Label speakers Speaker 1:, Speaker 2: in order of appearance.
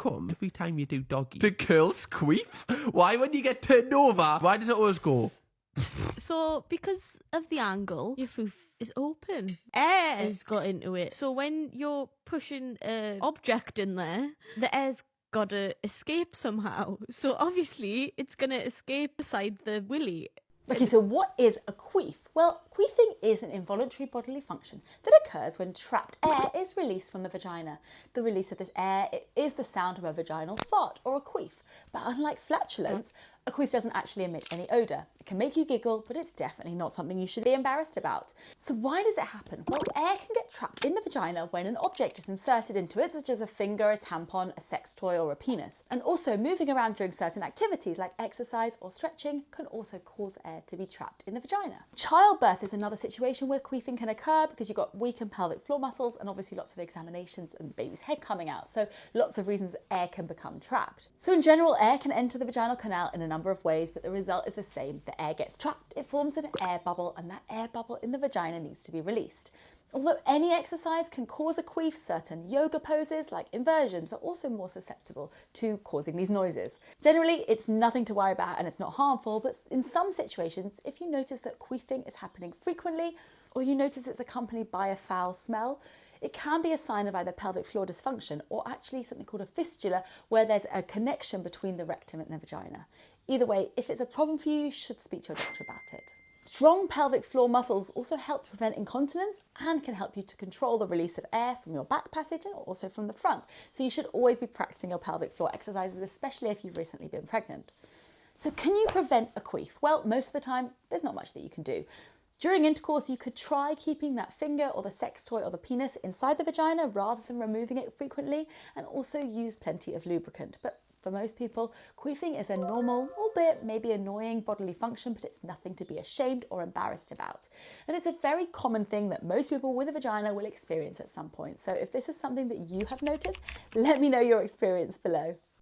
Speaker 1: come every time you do doggy to girls queef? Why when you get turned over, why does it always go?
Speaker 2: So, because of the angle, your foof is open. Air has got into it. So when you're pushing an object in there, the air's got to escape somehow. So obviously, it's going to escape beside the willy.
Speaker 3: Okay, so what is a queef? Well, queefing is an involuntary bodily function that occurs when trapped air is released from the vagina. The release of this air is the sound of a vaginal fart or a queef. But unlike flatulence, a queef doesn't actually emit any odour. It can make you giggle, but it's definitely not something you should be embarrassed about. So why does it happen? Well, air can get trapped in the vagina when an object is inserted into it, such as a finger, a tampon, a sex toy, or a penis. And also moving around during certain activities like exercise or stretching can also cause air to be trapped in the vagina. Childbirth is another situation where queefing can occur because you've got weakened pelvic floor muscles and obviously lots of examinations and the baby's head coming out. So lots of reasons air can become trapped. So in general, air can enter the vaginal canal in a number of ways, but the result is the same. The air gets trapped, it forms an air bubble, and that air bubble in the vagina needs to be released. Although any exercise can cause a queef, certain yoga poses like inversions are also more susceptible to causing these noises. Generally, it's nothing to worry about and it's not harmful, but in some situations, if you notice that queefing is happening frequently, or you notice it's accompanied by a foul smell, it can be a sign of either pelvic floor dysfunction or actually something called a fistula, where there's a connection between the rectum and the vagina. Either way, if it's a problem for you, you should speak to your doctor about it. Strong pelvic floor muscles also help to prevent incontinence and can help you to control the release of air from your back passage and also from the front. So you should always be practicing your pelvic floor exercises, especially if you've recently been pregnant. So can you prevent a queef? Well, most of the time, there's not much that you can do. During intercourse, you could try keeping that finger or the sex toy or the penis inside the vagina rather than removing it frequently, and also use plenty of lubricant. But for most people, queefing is a normal, albeit maybe annoying bodily function, but it's nothing to be ashamed or embarrassed about. And it's a very common thing that most people with a vagina will experience at some point. So if this is something that you have noticed, let me know your experience below.